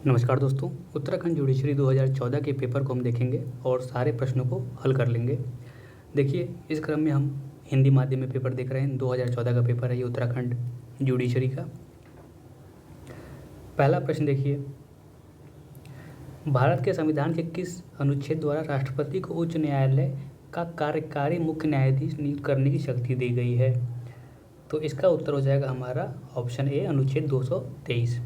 नमस्कार दोस्तों। उत्तराखंड जुडिशरी 2014 के पेपर को हम देखेंगे और सारे प्रश्नों को हल कर लेंगे। देखिए, इस क्रम में हम हिंदी माध्यम में पेपर देख रहे हैं। 2014 का पेपर है ये उत्तराखंड जुडिशरी का। पहला प्रश्न देखिए, भारत के संविधान के किस अनुच्छेद द्वारा राष्ट्रपति को उच्च न्यायालय का कार्यकारी मुख्य न्यायाधीश नियुक्त करने की शक्ति दी गई है? तो इसका उत्तर हो जाएगा हमारा ऑप्शन ए, अनुच्छेद 223।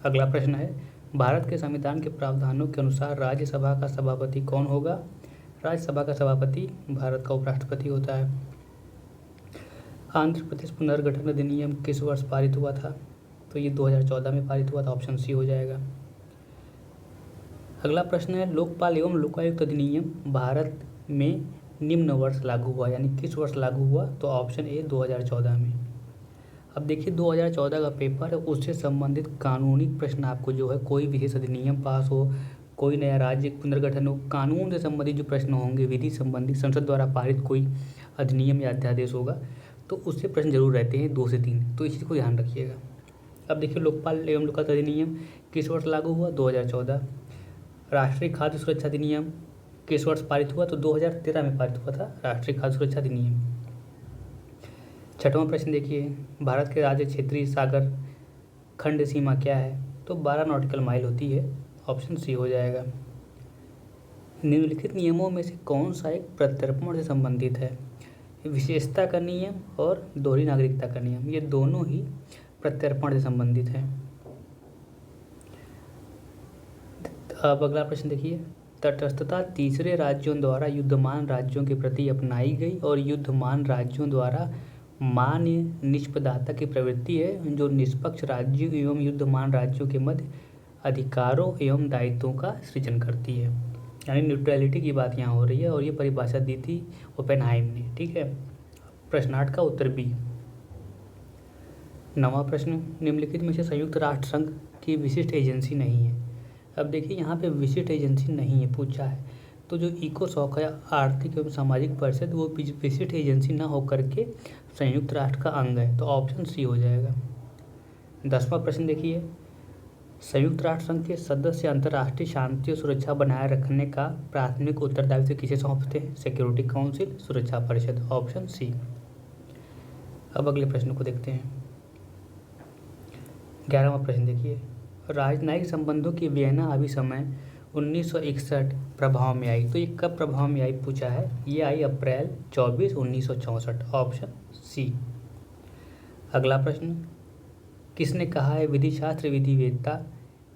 अगला प्रश्न है, भारत के संविधान के प्रावधानों के अनुसार राज्यसभा का सभापति कौन होगा? राज्यसभा का सभापति भारत का उपराष्ट्रपति होता है। आंध्र प्रदेश पुनर्गठन अधिनियम किस वर्ष पारित हुआ था? तो ये 2014 में पारित हुआ था, ऑप्शन सी हो जाएगा। अगला प्रश्न है, लोकपाल एवं लोकायुक्त अधिनियम भारत में निम्न वर्ष लागू हुआ, यानी किस वर्ष लागू हुआ? तो ऑप्शन ए 2014 में। अब देखिए, 2014 का पेपर है, उससे संबंधित कानूनी प्रश्न आपको जो है, कोई विशेष अधिनियम पास हो, कोई नया राज्य पुनर्गठन हो, कानून से संबंधित जो प्रश्न होंगे, विधि संबंधी संसद द्वारा पारित कोई अधिनियम या अध्यादेश होगा, तो उससे प्रश्न जरूर रहते हैं 2 से 3, तो इस चीज़ को ध्यान रखिएगा। अब देखिए, लोकपाल एवं लोकायुक्त अधिनियम किस वर्ष लागू हुआ? 2014। राष्ट्रीय खाद्य सुरक्षा अधिनियम किस वर्ष पारित हुआ? तो 2013 में पारित हुआ था राष्ट्रीय खाद्य सुरक्षा अधिनियम। छठवां प्रश्न देखिए, भारत के राज्य क्षेत्रीय सागर खंड सीमा क्या है? तो 12 नॉटिकल माइल होती है, ऑप्शन सी हो जाएगा। निम्नलिखित नियमों में से कौन सा एक प्रत्यर्पण से संबंधित है? विशेषता का नियम और दोहरी नागरिकता का नियम, ये दोनों ही प्रत्यर्पण से संबंधित हैं। अब अगला प्रश्न देखिए, तटस्थता तीसरे राज्यों द्वारा युद्धमान राज्यों के प्रति अपनाई गई और युद्धमान राज्यों द्वारा मान्य निष्पक्षता की प्रवृत्ति है, जो निष्पक्ष राज्यों एवं युद्धमान राज्यों के मध्य अधिकारों एवं दायित्वों का सृजन करती है। यानी न्यूट्रलिटी की बात यहाँ हो रही है और ये परिभाषा दी थी ओपेनहाइम ने। ठीक है, प्रश्न 8 का उत्तर बी। 9वां प्रश्न, निम्नलिखित में से संयुक्त राष्ट्र संघ की विशिष्ट एजेंसी नहीं है। अब देखिए, यहाँ पे विशिष्ट एजेंसी नहीं है पूछा है, तो जो इकोसॉक है, आर्थिक एवं सामाजिक परिषद, वो विशिष्ट एजेंसी ना होकर के संयुक्त राष्ट्र का अंग है, तो ऑप्शन सी हो जाएगा। 10वां प्रश्न देखिए, संयुक्त राष्ट्र संघ के सदस्य अंतर्राष्ट्रीय शांति और सुरक्षा बनाए रखने का प्राथमिक उत्तरदायित्व किसे सौंपते हैं? सिक्योरिटी काउंसिल, सुरक्षा परिषद, ऑप्शन सी। अब अगले प्रश्न को देखते हैं। 11वां प्रश्न देखिए, राजनयिक संबंधों की वियना अभिसमय 1961 प्रभाव में आई, तो ये कब प्रभाव में आई पूछा है? ये आई अप्रैल 24, 1964, ऑप्शन सी। अगला प्रश्न, किसने कहा है विधि शास्त्र विधिवेदता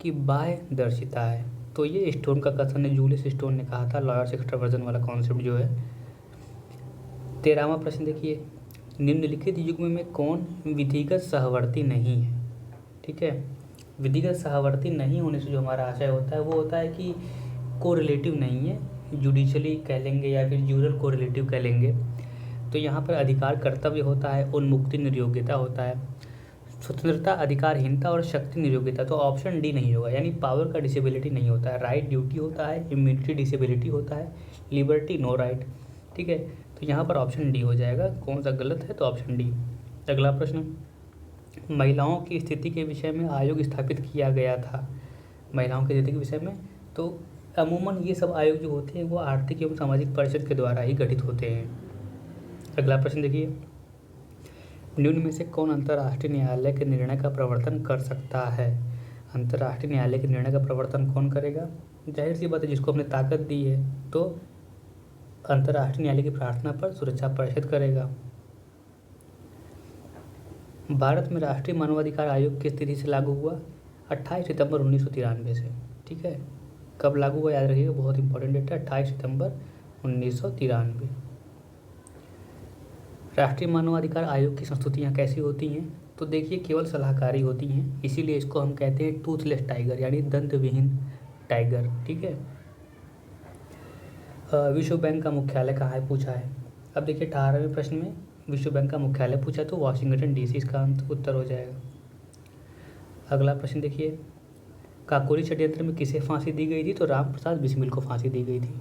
की बाह्य दर्शिता है? तो ये स्टोन का कथन है, जूलियस स्टोन ने कहा था, लॉयर्स एक्सट्रावर्जन वाला कॉन्सेप्ट जो है। 13वां प्रश्न देखिए, निम्नलिखित युग्म में कौन विधिगत सहवर्ती नहीं है? ठीक है, विधिगत सहवर्ती नहीं होने से जो हमारा आशय होता है वो होता है कि कोरिलेटिव नहीं है, जुडिशली कह लेंगे या फिर यूरल कोरिलेटिव कह लेंगे। तो यहाँ पर अधिकार कर्तव्य होता है, उन्मुक्ति निर्योग्यता होता है, स्वतंत्रता अधिकारहीनता और शक्ति निर्योग्यता, तो ऑप्शन डी नहीं होगा। यानी पावर का डिसेबिलिटी नहीं होता है, राइट ड्यूटी होता है, इम्यूनिटी डिसेबिलिटी होता है, लिबर्टी नो राइट। ठीक है, तो यहाँ पर ऑप्शन डी हो जाएगा। कौन सा गलत है? तो ऑप्शन डी। अगला प्रश्न, महिलाओं की स्थिति के विषय में आयोग स्थापित किया गया था। महिलाओं की स्थिति के विषय में, तो अमूमन ये सब आयोग जो होते हैं वो आर्थिक एवं सामाजिक परिषद के द्वारा ही गठित होते हैं। अगला प्रश्न देखिए, निम्न में से कौन अंतर्राष्ट्रीय न्यायालय के निर्णय का प्रवर्तन कर सकता है? अंतर्राष्ट्रीय न्यायालय के निर्णय का प्रवर्तन कौन करेगा? जाहिर सी बात है, जिसको हमने ताकत दी है, तो अंतर्राष्ट्रीय न्यायालय की प्रार्थना पर सुरक्षा परिषद करेगा। भारत में राष्ट्रीय मानवाधिकार आयोग किस तिथि से लागू हुआ? 28 सितंबर 1993 से। ठीक है, कब लागू हुआ याद रखिएगा, बहुत इंपॉर्टेंट डेट है, 28 सितंबर 1993। राष्ट्रीय मानवाधिकार आयोग की संस्तुतियाँ कैसी होती हैं? तो देखिए, केवल सलाहकारी होती हैं, इसीलिए इसको हम कहते हैं टूथलेस टाइगर, यानी दंत विहीन टाइगर। ठीक है, विश्व बैंक का मुख्यालय कहाँ है पूछा है। अब देखिए, 18वें प्रश्न में विश्व बैंक का मुख्यालय पूछा, तो वाशिंगटन डीसी इसका उत्तर हो जाएगा। अगला प्रश्न देखिए, काकोरी षड्यंत्र में किसे फांसी दी गई थी? तो राम प्रसाद बिस्मिल को फांसी दी गई थी।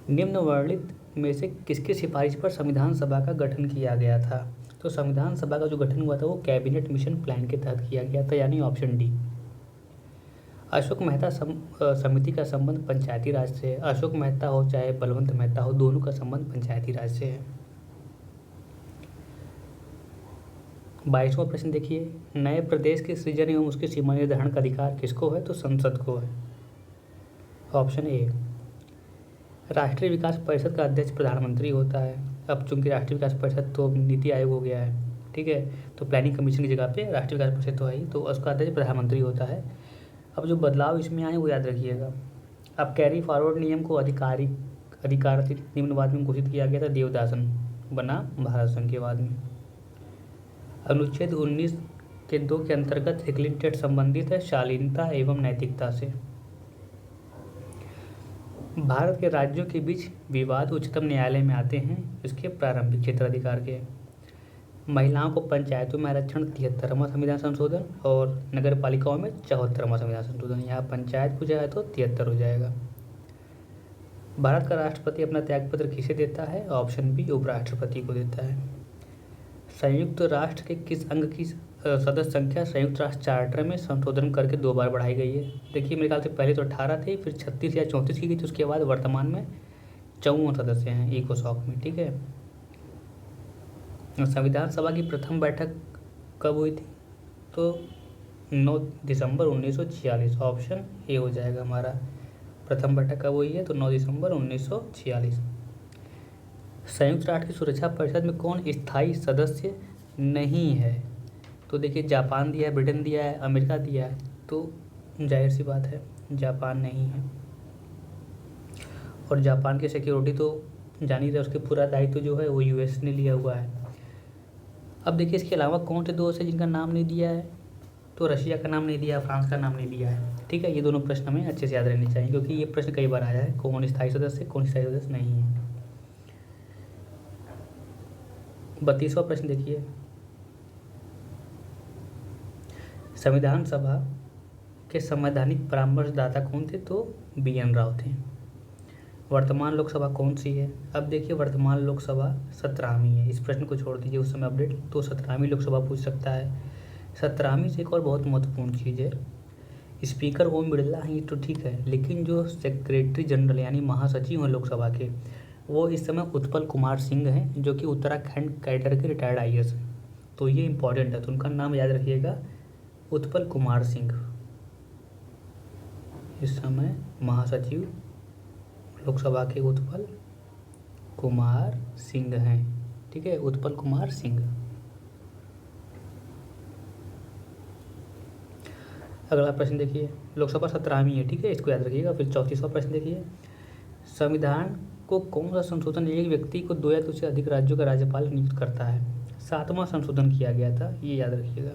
निम्न वर्णित में से किसकी सिफारिश पर संविधान सभा का गठन किया गया था? तो संविधान सभा का जो गठन हुआ था वो कैबिनेट मिशन प्लान के तहत किया गया था, यानी ऑप्शन डी। अशोक मेहता समिति का संबंध पंचायती राज से है। अशोक मेहता हो चाहे बलवंत मेहता हो, दोनों का संबंध पंचायती राज से है। 22वां प्रश्न देखिए, नए प्रदेश के सृजन एवं उसके सीमा निर्धारण का अधिकार किसको है? तो संसद को है। Option A. राष्ट्रीय विकास परिषद का अध्यक्ष प्रधानमंत्री होता है। अब चूंकि राष्ट्रीय विकास परिषद तो नीति आयोग हो गया है, ठीक है, तो प्लानिंग कमीशन की जगह पे राष्ट्रीय विकास परिषद तो है ही, तो उसका अध्यक्ष प्रधानमंत्री होता है। अब जो बदलाव इसमें आए वो याद रखिएगा। अब कैरी फॉरवर्ड नियम को अधिकारिक निम्नवाद में घोषित किया गया था, देवदासन बना भारत संघ के बाद में। अनुच्छेद 19 के 2 के अंतर्गत हिकलिंग संबंधित है शालीनता एवं नैतिकता से। भारत के राज्यों के बीच विवाद उच्चतम न्यायालय में आते हैं इसके प्रारंभिक क्षेत्राधिकार के। महिलाओं को पंचायतों में आरक्षण 73वां संविधान संशोधन और नगर पालिकाओं में 74वां संविधान संशोधन। यहाँ पंचायत पूछा है तो 73 हो जाएगा। भारत का राष्ट्रपति अपना त्यागपत्र किसे देता है? ऑप्शन बी, उपराष्ट्रपति को देता है। संयुक्त राष्ट्र के किस अंग की सदस्य संख्या संयुक्त राष्ट्र चार्टर में संशोधन करके 2 बार बढ़ाई गई है? देखिए मेरे ख्याल से पहले तो 18 थे, फिर 36 या 34 की गई थी, उसके बाद वर्तमान में 54 सदस्य हैं इकोसॉक में, ठीक है। संविधान सभा की प्रथम बैठक कब हुई थी? तो 9 दिसंबर 1946। ऑप्शन ए हो जाएगा हमारा। प्रथम बैठक कब हुई है? तो 9 दिसंबर 1946। संयुक्त राष्ट्र की सुरक्षा परिषद में कौन स्थायी सदस्य नहीं है? तो देखिए जापान दिया है, ब्रिटेन दिया है, अमेरिका दिया है, तो जाहिर सी बात है जापान नहीं है। और जापान की सिक्योरिटी तो जान ही रहे, उसके पूरा दायित्व जो है वो यूएस ने लिया हुआ है। अब देखिए इसके अलावा कौन से 2 है जिनका नाम नहीं दिया है? तो रशिया का नाम नहीं दिया, फ्रांस का नाम नहीं दिया है, ठीक है। ये दोनों प्रश्न हमें अच्छे से याद रहने चाहिए क्योंकि ये प्रश्न कई बार आया है, कौन स्थायी सदस्य कौन स्थायी सदस्य नहीं है। 32वां प्रश्न देखिए, संविधान सभा के संवैधानिक परामर्शदाता कौन थे? तो BN राव थे। वर्तमान लोकसभा कौन सी है? अब देखिए वर्तमान लोकसभा 17वीं है। इस प्रश्न को छोड़ दीजिए उस समय अपडेट, तो 17वीं लोकसभा पूछ सकता है। 17वीं से एक और बहुत महत्वपूर्ण चीज़ है, स्पीकर ओम बिरला हैं ये तो ठीक है, लेकिन जो सेक्रेटरी जनरल यानी महासचिव हैं लोकसभा के, वो इस समय उत्पल कुमार सिंह हैं जो कि उत्तराखंड कैडर के रिटायर्ड IAS हैं। तो ये इंपॉर्टेंट है, तो उनका नाम याद रखिएगा, उत्पल कुमार सिंह इस समय महासचिव लोकसभा के उत्पल कुमार सिंह हैं, ठीक है, उत्पल कुमार सिंह। अगला प्रश्न देखिए, लोकसभा 17वीं है, ठीक है, इसको याद रखिएगा। फिर 34वां प्रश्न देखिए, संविधान को कौन सा संशोधन एक व्यक्ति को 2 या उससे अधिक राज्यों का राज्यपाल नियुक्त करता है? 7वां संशोधन किया गया था, ये याद रखिएगा।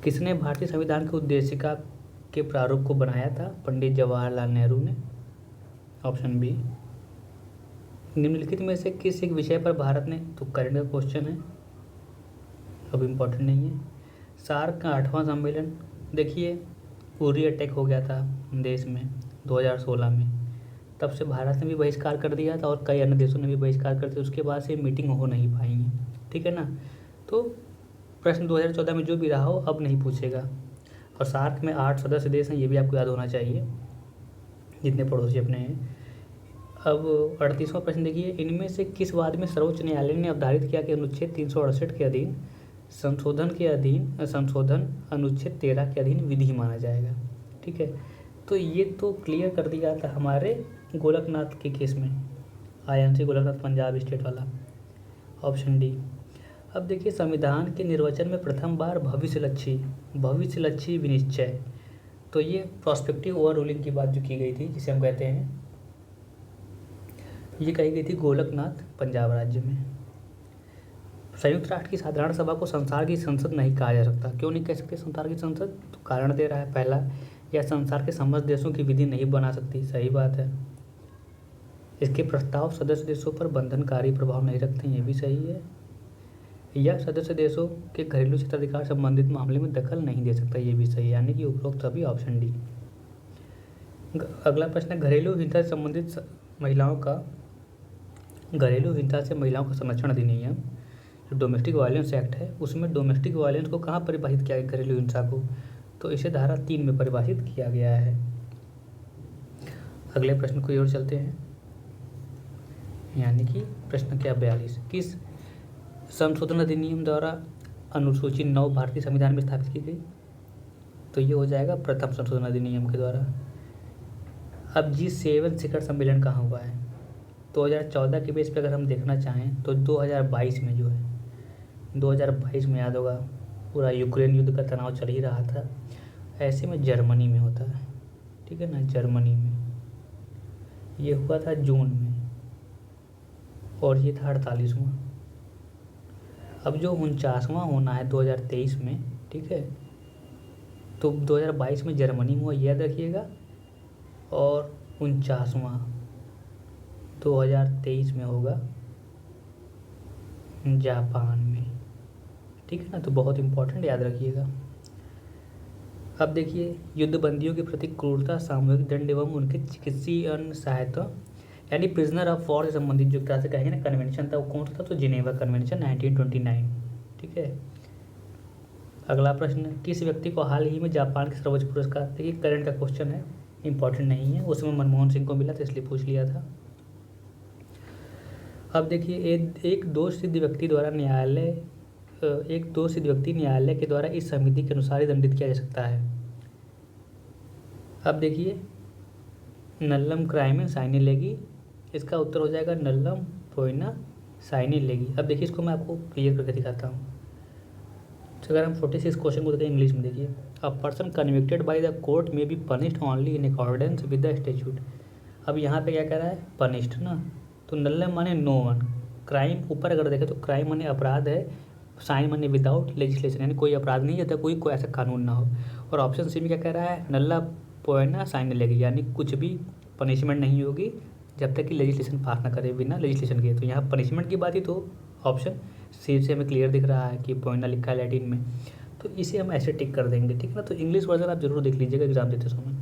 किसने भारतीय संविधान की उद्देशिका के प्रारूप को बनाया था? पंडित जवाहरलाल नेहरू ने। Option B. निम्नलिखित में से किस एक विषय पर भारत ने, तो करंट का क्वेश्चन है, अब इम्पोर्टेंट नहीं है। सार्क का 8वां सम्मेलन, देखिए उरी अटैक हो गया था देश में 2016 में, तब से भारत ने भी बहिष्कार कर दिया था और कई अन्य देशों ने भी बहिष्कार कर दिया, उसके बाद से मीटिंग हो नहीं पाई है, ठीक है ना। तो प्रश्न 2014 में जो भी रहा हो अब नहीं पूछेगा। और सार्क में 8 सदस्य देश हैं, ये भी आपको याद होना चाहिए जितने पड़ोसी अपने हैं। अब 38वां प्रश्न देखिए, इनमें से किस वाद में सर्वोच्च न्यायालय ने अवधारित किया कि अनुच्छेद 368 के अधीन संशोधन अनुच्छेद 13 के अधीन विधि माना जाएगा, ठीक है। तो ये तो क्लियर कर दिया था हमारे गोलकनाथ के केस में, INC गोलकनाथ पंजाब स्टेट वाला, ऑप्शन डी। अब देखिए संविधान के निर्वचन में प्रथम बार भविष्यलक्षी विनिश्चय, तो ये प्रोस्पेक्टिव ओवर रूलिंग की बात जो की गई थी, जिसे हम कहते हैं, ये कही गई थी गोलकनाथ पंजाब राज्य में। संयुक्त राष्ट्र की साधारण सभा को संसार की संसद नहीं कहा जा सकता, क्यों नहीं कह सकते संसार की संसद? तो कारण दे रहा है, पहला, यह संसार के समस्त देशों की विधि नहीं बना सकती, सही बात है। इसके प्रस्ताव सदस्य देशों पर बंधनकारी प्रभाव नहीं रखते, ये भी सही है। यह सदस्य देशों के घरेलू क्षेत्राधिकार संबंधित मामले में दखल नहीं दे सकता, ये भी सही है, यानी कि उपरोक्त सभी ऑप्शन डी। अगला प्रश्न है, घरेलू हिंसा से संबंधित घरेलू हिंसा से महिलाओं का संरक्षण अधिनियम, जो डोमेस्टिक वायलेंस एक्ट है, उसमें डोमेस्टिक वायलेंस को कहाँ परिभाषित किया गया घरेलू हिंसा को? तो इसे धारा 3 में परिभाषित किया गया है। अगले प्रश्न की ओर चलते हैं, यानी कि प्रश्न क्या 42, किस संशोधन अधिनियम द्वारा अनुसूची 9 भारतीय संविधान में स्थापित की गई? तो ये हो जाएगा प्रथम संशोधन अधिनियम के द्वारा। अब G7 शिखर सम्मेलन कहाँ हुआ है? 2014 के बेस पे अगर हम देखना चाहें तो 2022 में जो है, 2022 में याद होगा पूरा यूक्रेन युद्ध का तनाव चल ही रहा था, ऐसे में जर्मनी में होता है, ठीक है ना, जर्मनी में ये हुआ था जून में, और ये था 48वां। अब जो 49वां होना है 2023 में, ठीक है, तो 2022 में जर्मनी में हुआ, याद रखिएगा, और 49वां 2023 में होगा जापान में, ठीक है ना, तो बहुत इम्पोर्टेंट, याद रखिएगा। अब देखिए, युद्धबंदियों के प्रति क्रूरता, सामूहिक दंड एवं उनके चिकित्सीय सहायता यानी प्रिजनर ऑफ वॉर से संबंधित जो क्या से कहेंगे ना कन्वेंशन था, वो कौन सा था? तो जिनेवा कन्वेंशन 1929, ठीक है। अगला प्रश्न, किस व्यक्ति को हाल ही में जापान के सर्वोच्च पुरस्कार, देखिए करंट का क्वेश्चन है, इंपॉर्टेंट नहीं है, उसमें मनमोहन सिंह को मिला था इसलिए पूछ लिया था। अब देखिए, एक दोषसिद्ध व्यक्ति न्यायालय के द्वारा इस समिति के अनुसार ही दंडित किया जा सकता है। अब देखिए, नल्लम क्राइमेन साइने लेगी, इसका उत्तर हो जाएगा नल्लम पोइना साइने लेगी। अब देखिए, इसको मैं आपको क्लियर करके दिखाता हूँ। तो अगर हम 46 क्वेश्चन को देखें इंग्लिश में, देखिए, a person convicted by the court may be punished only in accordance with the statute. अब यहाँ पे क्या कह रहा है? पनिश्ड ना, तो नल्लम माने नो वन, क्राइम ऊपर अगर देखें तो क्राइम माने अपराध है, साइन माने विदाउट लेजिस्लेशन, यानी कोई अपराध नहीं है, कोई ऐसा कानून ना हो। और ऑप्शन सी में क्या कह रहा है? नल्ला पोएना साइन लेगी, यानी कुछ भी पनिशमेंट नहीं होगी जब तक कि लेजिस्लेशन पास ना करे, बिना लेजिस्लेशन के। तो यहाँ पनिशमेंट की बात ही, तो ऑप्शन सी से हमें क्लियर दिख रहा है कि पोएना लिखा है लैटिन में, तो इसे हम ऐसे टिक कर देंगे, ठीक है ना। तो इंग्लिश वर्जन आप जरूर देख लीजिएगा एग्जाम देते समय।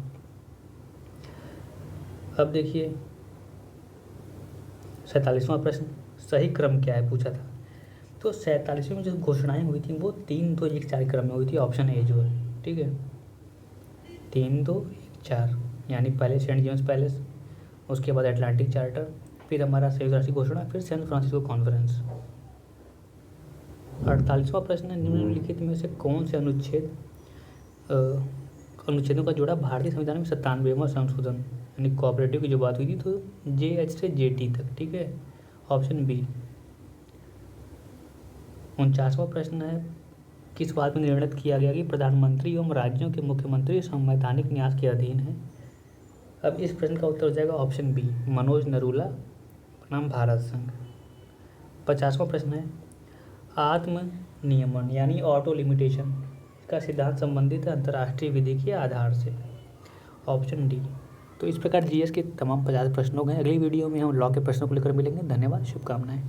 अब देखिए 47वां प्रश्न, सही क्रम क्या है पूछा था। तो 47वें में जो घोषणाएं हुई थी वो 3, 2, 1, 4 क्रम में हुई थी, ऑप्शन ए जो है, ठीक है, 3, 2, 1, 4, यानी पहले सेंट जेम्स पैलेस, उसके बाद अटलांटिक चार्टर, फिर हमारा संयुक्त राष्ट्र की घोषणा, फिर सैन फ्रांसिस्को कॉन्फ्रेंस। 48वां प्रश्न है, निम्नलिखित में से कौन से अनुच्छेदों का जोड़ा भारतीय संविधान में 97वां संशोधन, यानी कोऑपरेटिव की जो बात हुई थी, तो JH से JT तक, ठीक है, ऑप्शन बी। 49वां प्रश्न है, किस बात में निर्णय किया गया कि प्रधानमंत्री एवं राज्यों के मुख्यमंत्री संवैधानिक न्यास के अधीन है। अब इस प्रश्न का उत्तर हो जाएगा ऑप्शन बी, मनोज नरूला, नाम भारत संघ। 50वां प्रश्न है, आत्म नियमन यानी ऑटो लिमिटेशन का सिद्धांत संबंधित है अंतर्राष्ट्रीय विधि के आधार से, ऑप्शन डी। तो इस प्रकार GS के तमाम 50 प्रश्नों गए। अगली वीडियो में हम लॉ के प्रश्नों को लेकर मिलेंगे। धन्यवाद, शुभकामनाएं।